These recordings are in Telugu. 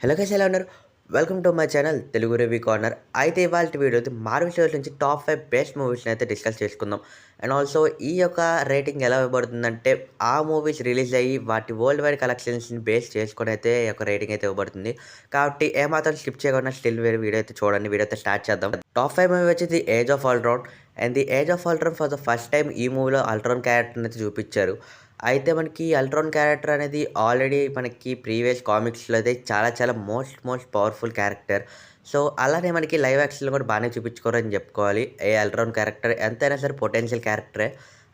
హలో గైస్, ఎలా ఉన్నారు? Welcome to my channel Telugu review corner. అయితే ఇవాళ వీడియో మార్వెల్ స్టూడియోస్ నుంచి టాప్ 5 బెస్ట్ మూవీస్ని అయితే డిస్కస్ చేసుకుందాం. అండ్ ఆల్సో ఈ యొక్క రేటింగ్ ఎలా ఇవ్వబడుతుందంటే ఆ మూవీస్ రిలీజ్ అయ్యి వాటి వరల్డ్ వైడ్ కలెక్షన్స్ని బేస్ చేసుకొని అయితే ఈ యొక్క రేటింగ్ అయితే ఇవ్వబడుతుంది. కాబట్టి ఏమాత్రం స్కిప్ చేయకుండా స్టిల్ వేరే వీడియో అయితే చూడండి. వీడియో అయితే స్టార్ట్ చేద్దాం. టాప్ 5 మూవీ వచ్చి the age of Ultron. And the age of Ultron for the first time ఈ మూవీలో ఆల్ట్రాన్ క్యారెక్టర్ని అయితే చూపించారు. అయితే మనకి అల్ట్రాన్ క్యారెక్టర్ అనేది ఆల్రెడీ మనకి ప్రీవియస్ కామిక్స్లో అయితే చాలా మోస్ట్ పవర్ఫుల్ క్యారెక్టర్. సో అలానే మనకి లైవ్ యాక్షన్లో కూడా బాగానే చూపించుకోరని చెప్పుకోవాలి. అల్ట్రాన్ క్యారెక్టర్ ఎంతైనా సరే పొటెన్షియల్ క్యారెక్టరే.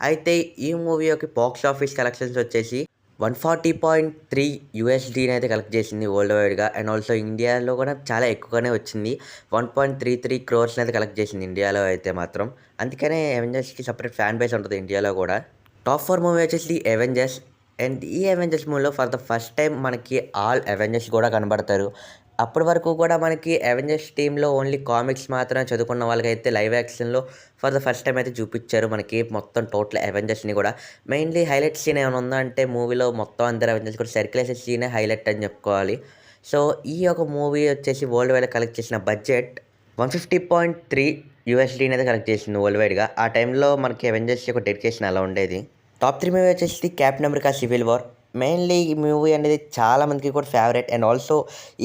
అయితే ఈ మూవీ యొక్క బాక్స్ ఆఫీస్ కలెక్షన్స్ వచ్చేసి 140.3 యూఎస్డీని అయితే కలెక్ట్ చేసింది వరల్డ్ వైడ్గా. అండ్ ఆల్సో ఇండియాలో కూడా చాలా ఎక్కువగానే వచ్చింది. 1.33 క్రోర్స్ని అయితే కలెక్ట్ చేసింది ఇండియాలో అయితే మాత్రం. అందుకనే అవెంజర్స్కి సపరేట్ ఫ్యాన్ బేస్ ఉంటుంది ఇండియాలో కూడా. టాప్ 4 మూవీ వచ్చేసి ది అవెంజర్స్. అండ్ ఈ అవెంజర్స్ మూవీలో ఫర్ ద ఫస్ట్ టైం మనకి ఆల్ అవెంజర్స్ కూడా కనబడతారు. అప్పటి వరకు కూడా మనకి అవెంజర్స్ టీంలో ఓన్లీ కామిక్స్ మాత్రమే చదువుకున్న వాళ్ళకైతే లైవ్ యాక్షన్లో ఫర్ ద ఫస్ట్ టైం అయితే చూపించారు మనకి మొత్తం టోటల్ అవెంజర్స్ని కూడా. మెయిన్లీ హైలైట్ సీన్ ఏమైనా ఉందా అంటే మూవీలో మొత్తం అందరు అవెంజర్స్ కూడా సర్కిల్ వేసే సీనే హైలైట్ అని చెప్పుకోవాలి. సో ఈ యొక్క మూవీ వచ్చేసి వరల్డ్ వైడ్ కలెక్ట్ చేసిన బడ్జెట్ 150.3 యూఎస్డీని అయితే కలెక్ట్ చేసింది వరల్డ్ వైడ్గా. ఆ టైంలో మనకి అవెంజర్స్ యొక్క డెడికేషన్ అలా ఉండేది. టాప్ 3 మూవీ వచ్చేసి captain America civil war. Mainly ఈ మూవీ అనేది చాలా మందికి కూడా ఫేవరెట్. అండ్ ఆల్సో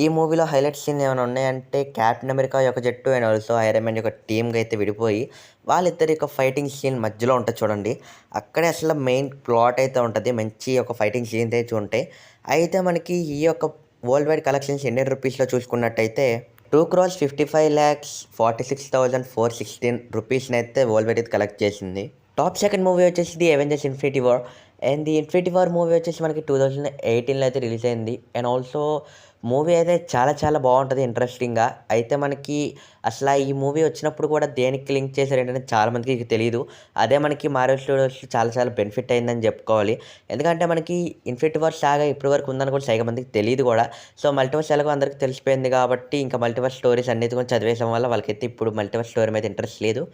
ఈ మూవీలో హైలైట్ సీన్ ఏమైనా ఉన్నాయంటే క్యాప్టెన్ అమెరికా యొక్క జట్టు అండ్ ఆల్సో ఐరన్ మ్యాన్ యొక్క టీమ్గా అయితే విడిపోయి వాళ్ళిద్దరి యొక్క ఫైటింగ్ సీన్ మధ్యలో ఉంటుంది చూడండి. అక్కడే అసలు మెయిన్ ప్లాట్ అయితే ఉంటుంది. మంచి ఒక ఫైటింగ్ సీన్స్ అయితే ఉంటాయి. అయితే మనకి ఈ యొక్క వరల్డ్ వైడ్ కలెక్షన్స్ ఇండియన్ రూపీస్లో చూసుకున్నట్టయితే 2,45,46,416 రూపీస్ని అయితే వరల్డ్ వైడ్ అయితే కలెక్ట్ చేసింది. టాప్ సెకండ్ మూవీ వచ్చేసి the Avengers infinity war. And the infinity war movie వచ్చేసి మనకి 2018లో అయితే రిలీజ్ అయింది. అండ్ ఆల్సో మూవీ అయితే చాలా బాగుంటుంది ఇంట్రెస్టింగ్గా. అయితే మనకి అసలు ఈ మూవీ వచ్చినప్పుడు కూడా దేనికి లింక్ చేశారు ఏంటంటే చాలామందికి తెలియదు. అదే మనకి మార్వెల్ స్టూడియోస్ చాలా బెనిఫిట్ అయిందని చెప్పుకోవాలి. ఎందుకంటే మనకి ఇన్ఫినిటీ వార్ సాగా ఇప్పటి వరకు ఉందని కూడా సైగా మందికి తెలియదు కూడా. సో మల్టీవర్స్ ఎలాగో అందరికీ తెలిసిపోయింది కాబట్టి ఇంకా మల్టీవర్స్ స్టోరీస్ అన్నిటి కూడా చదివేసాం వల్ల వాళ్ళకైతే ఇప్పుడు మల్టీవర్స్ స్టోరీ మీద ఇంట్రెస్ట్ లేదు.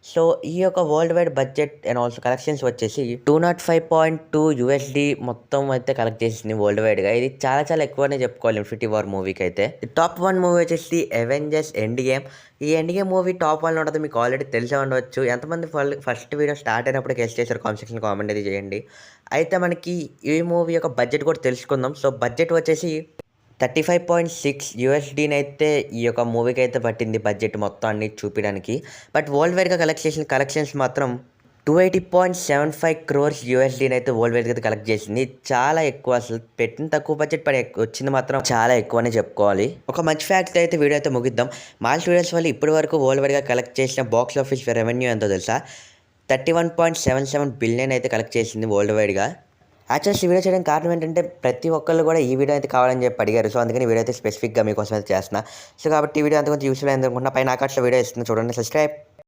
సో ఈ యొక్క world wide budget and also collections వచ్చేసి 205.2 యూఎస్డీ మొత్తం అయితే కలెక్ట్ చేసింది వరల్డ్ వైడ్గా. ఇది చాలా ఎక్కువనే చెప్పుకోవాలి ఇన్ఫినిటీ వార్ మూవీకి అయితే. టాప్ 1 మూవీ వచ్చేసి అవెంజర్స్ ఎండ్ గేమ్. ఈ ఎండ్ గేమ్ మూవీ టాప్ 1 ఉంటుంది, మీకు ఆల్రెడీ తెలిసే ఉండవచ్చు. ఎంతమంది ఫస్ట్ వీడియో స్టార్ట్ అయినప్పుడు గెస్ట్ చేశారు కామెంట్ సెక్షన్ కామెంట్ అయితే చేయండి. అయితే మనకి ఈ మూవీ యొక్క బడ్జెట్ కూడా తెలుసుకుందాం. సో బడ్జెట్ వచ్చేసి 35.6 యూఎస్డీని అయితే ఈ యొక్క మూవీకి అయితే పట్టింది బడ్జెట్ మొత్తం అన్ని చూపించడానికి. బట్ వరల్డ్ వైడ్గా కలెక్షన్స్ మాత్రం 280.75 క్రోర్స్ యూఎస్డీని అయితే వరల్డ్ వైడ్గా అయితే కలెక్ట్ చేసింది. చాలా ఎక్కువ, అసలు పెట్టిన తక్కువ బడ్జెట్ పడి వచ్చింది మాత్రం చాలా ఎక్కువ అని చెప్పుకోవాలి. ఒక మంచి ఫ్యాక్ట్ అయితే వీడియో అయితే ముగిద్దాం. మార్వెల్ స్టూడియోస్ వల్ల ఇప్పటి వరకు వరల్డ్ వైడ్గా కలెక్ట్ చేసిన బాక్స్ ఆఫీస్ రెవెన్యూ ఎంతో తెలుసా? 31.77 బిలియన్ అయితే కలెక్ట్ చేసింది వరల్డ్ వైడ్గా. యాక్చువల్స్ ఈ వీడియో చేయడానికి కారణం ఏంటంటే ప్రతి ఒక్కళ్ళు కూడా ఈ వీడియో అయితే కావాలని చెప్పి అడిగారు. సో అందుకని వీడియో అయితే స్పెసిఫిక్గా మీకోసం అయితే చేస్తున్నా. సో కాబట్టి ఈ వీడియో అంత కొంచెం యూస్ఫుల్ అయింది అనుకుంటున్నా. పైన ఆకాశంలో వీడియో ఇస్తుంది చూడండి. సబ్స్క్రైబ్.